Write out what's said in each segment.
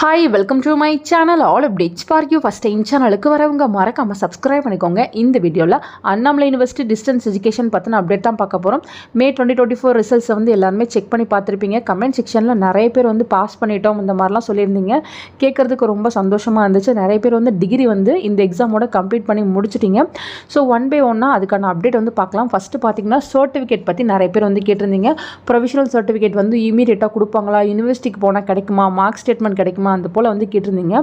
Hi welcome to my channel all updates for you. First time சேனலுக்கு வரவங்க மறக்காமல் subscribe பண்ணிக்கோங்க. இந்த வீடியோவில் அண்ணாமலை யூனிவர்சிட்டி டிஸ்டன்ஸ் எஜுகேஷன் பற்றின அப்டேட் தான் பார்க்க போகிறோம். மே 2024 ரிசல்ட்ஸை எல்லாருமே செக் பண்ணி பார்த்துருப்பீங்க. கமெண்ட் செக்ஷனில் நிறைய பேர் பாஸ் பண்ணிட்டோம் இந்த மாதிரிலாம் சொல்லியிருந்தீங்க. கேட்குறதுக்கு ரொம்ப சந்தோஷமாக இருந்துச்சு. நிறைய பேர் டிகிரி இந்த எக்ஸாமோட கம்ப்ளீட் பண்ணி முடிச்சிட்டிங்க. ஸோ ஒன் பை ஒன்னாக அதுக்கான அப்டேட் பார்க்கலாம். ஃபஸ்ட்டு பார்த்தீங்கன்னா சர்டிஃபிகேட் பற்றி நிறைய பேர் கேட்டிருந்தீங்க. ப்ரொவிஷனல் சர்டிஃபிகேட் இமீடியட்டாக கொடுப்பாங்களா, யூனிவர்சிட்டிக்கு போனால் கிடைக்குமா, மார்க் ஸ்டேட்மெண்ட் கிடைக்குமா, அந்த போல் கேட்டிருந்தீங்க.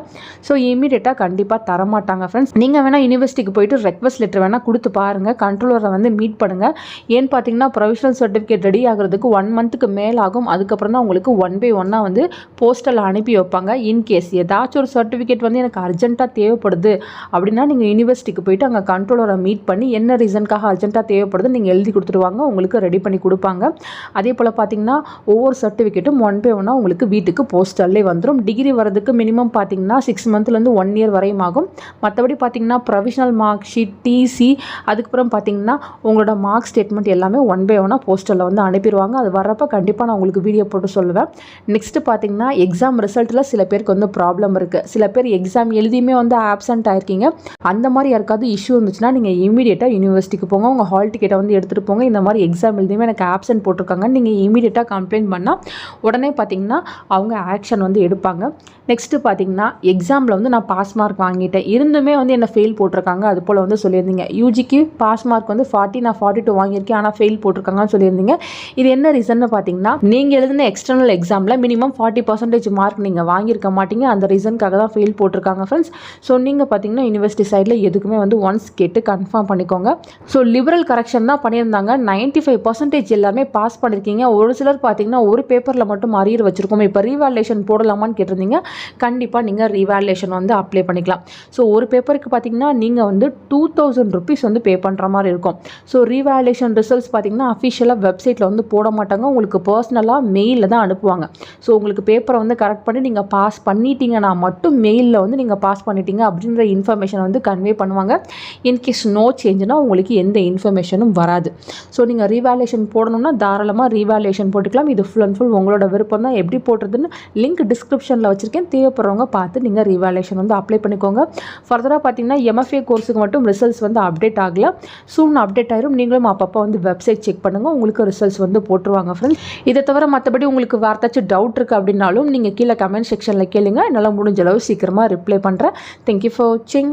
ஸோ இமீடியட்டாக கண்டிப்பாக தரமாட்டாங்க ஃப்ரெண்ட்ஸ். நீங்கள் வேணால் யூனிவர்சிட்டிக்கு போயிட்டு ரெக்வஸ்ட் லெட்டர் வேணால் கொடுத்து பாருங்கள். கண்ட்ரோலரை மீட் பண்ணுங்கள். ஏன்னு பார்த்தீங்கன்னா ப்ரொவிஷனல் சர்டிஃபிகேட் ரெடி ஆகிறதுக்கு 1 மந்த்துக்கு மேல் ஆகும். அதுக்கப்புறம் தான் உங்களுக்கு ஒன் பை ஒன்னாக போஸ்டலில் அனுப்பி வைப்பாங்க. இன்கேஸ் ஏதாச்சும் ஒரு சர்டிஃபிகேட் எனக்கு அர்ஜென்ட்டாக தேவைப்படுது அப்படின்னா நீங்கள் யூனிவர்சிட்டிக்கு போயிட்டு அங்கே கண்ட்ரோலரை மீட் பண்ணி என்ன ரீசனுக்காக அர்ஜென்ட்டாக தேவைப்படுது நீங்கள் எழுதி கொடுத்துருவாங்க. உங்களுக்கு ரெடி பண்ணி கொடுப்பாங்க. அதே போல் பார்த்தீங்கன்னா ஒவ்வொரு சர்டிஃபிகேட்டும் ஒன் பை ஒன்னாக உங்களுக்கு வீட்டுக்கு போஸ்டல்லே வந்துடும். டிகிரி வரதுக்கு மினிமம் பார்த்தீங்கன்னா 6 மந்த்லேருந்து 1 இயர் வரையும் ஆகும். மற்றபடி பார்த்தீங்கன்னா ப்ரொவிஷனல் மார்க் ஷீட், டிசி, அதுக்கப்புறம் பார்த்தீங்கன்னா உங்களோட மார்க் ஸ்டேட்மெண்ட் எல்லாமே ஒன் பை ஒன்னாக போஸ்டலில் அனுப்பிடுவாங்க. அது வர்றப்போ கண்டிப்பாக நான் உங்களுக்கு வீடியோ போட்டு சொல்லுவேன். நெக்ஸ்ட்டு பார்த்தீங்கன்னா எக்ஸாம் ரிசல்ட்டில் சில பேருக்கு ப்ராப்ளம் இருக்குது. சில பேர் எக்ஸாம் எழுதியுமே ஆப்சென்ட் ஆயிருக்கீங்க. அந்த மாதிரி யாருக்காவது இஷ்யூ இருந்துச்சுன்னா நீங்கள் இமீடியட்டாக யூனிவர்சிட்டிக்கு போங்க. உங்கள் ஹால் டிக்கெட்டை எடுத்துகிட்டு போங்க. இந்த மாதிரி எக்ஸாம் எழுதியுமே எனக்கு ஆப்சென்ட் போட்டிருக்காங்க நீங்கள் இமீடியட்டாக கம்ப்ளைண்ட் பண்ணால் உடனே பார்த்தீங்கன்னா அவங்க ஆக்ஷன் எடுப்பாங்க. நெக்ஸ்ட்டு பார்த்தீங்கன்னா எக்ஸாமில் நான் பாஸ் மார்க் வாங்கிட்டேன், இருந்துமே என்னை ஃபெயில் போட்டிருக்காங்க. அது போல் சொல்லியிருந்தீங்க. யூஜிக்கு பாஸ் மார்க் 40, நான் 42 வாங்கியிருக்கேன், ஆனால் ஃபெயில் போட்டிருக்காங்கன்னு சொல்லியிருந்தீங்க. இது என்ன ரீசன்னு பார்த்தீங்கன்னா நீங்கள் எழுதின எக்ஸ்டர்னல் எக்ஸாமில் மினிமம் 40% மார்க் நீங்கள் வாங்கியிருக்க மாட்டீங்க. அந்த ரீசனுக்காக தான் ஃபெயில் போட்டிருக்காங்க ஃப்ரெண்ட்ஸ். ஸோ நீங்கள் பார்த்தீங்கன்னா யூனிவர்சிட்டி சைடில் எதுக்குமே ஒன்ஸ் கேட்டு கன்ஃபார்ம் பண்ணிக்கோங்க. ஸோ லிபரல் கரெக்ஷன் தான் பண்ணியிருந்தாங்க. 95% எல்லாமே பாஸ் பண்ணியிருக்கீங்க. ஒரு சிலர் பார்த்தீங்கன்னா ஒரு பேப்பரில் மட்டும் அரியர் வச்சுருக்கோம். இப்போ ரீவாலுவேஷன் போடலாமான்னு கேட்டிருந்தீங்க. கண்டிப்பாக நீங்கள் ரீவாலுவேஷன் அப்ளை பண்ணிக்கலாம். ஸோ ஒரு பேப்பருக்கு பார்த்தீங்கன்னா நீங்கள் 2000 rupees பே பண்ணுற மாதிரி இருக்கும். ஸோ ரீவாலுவேஷன் ரிசல்ட்ஸ் பார்த்தீங்கன்னா அஃபிஷியலாக வெப்சைட்டில் போட மாட்டாங்க. உங்களுக்கு பர்சனலாக மெயிலில் தான் அனுப்புவாங்க. ஸோ உங்களுக்கு பேப்பரை கரெக்ட் பண்ணி நீங்கள் பாஸ் பண்ணிட்டீங்கன்னா மட்டும் மெயிலில் நீங்கள் பாஸ் பண்ணிட்டீங்க அப்படின்ற இன்ஃபர்மேஷன் கன்வே பண்ணுவாங்க. இன்கேஸ் நோ சேஞ்சுனா உங்களுக்கு எந்த இன்ஃபர்மேஷனும் வராது. ஸோ நீங்கள் ரீவாலுவேஷன் போடணும்னா தாராளமாக ரீவாலுவேஷன் போட்டுக்கலாம். இது ஃபுல் அண்ட் ஃபுல் உங்களோட விருப்பம் தான். எப்படி போடுறதுன்னு லிங்க் டிஸ்கிரிப்ஷனில் வச்சுருக்கேன். தேவைப்படுறவங்க பார்த்து நீங்கள் ரீவாலுவேஷன் அப்ளை பண்ணிக்கோங்க. ஃபர்தராக பார்த்தீங்கன்னா எம்எஃப்ஏ கோர்ஸுக்கு மட்டும் ரிசல்ட்ஸ் அப்டேட் ஆகல. சூன் அப்டேட் ஆயிரும். நீங்களும் அப்பப்போ வெப்சைட் செக் பண்ணுங்கள். உங்களுக்கு ரிசல்ட்ஸ் போட்டுருவாங்க ஃப்ரெண்ட்ஸ். இதை தவிர மற்றபடி உங்களுக்கு வேறு டவுட் இருக்குது அப்படின்னாலும் நீங்கள் கீழே கமெண்ட் செக்ஷனில் கேளுங்க. என்னால் முடிஞ்ச அளவு சீக்கிரமாக ரிப்ளை பண்ணுறேன். தேங்க்யூ ஃபார் வாட்சிங்.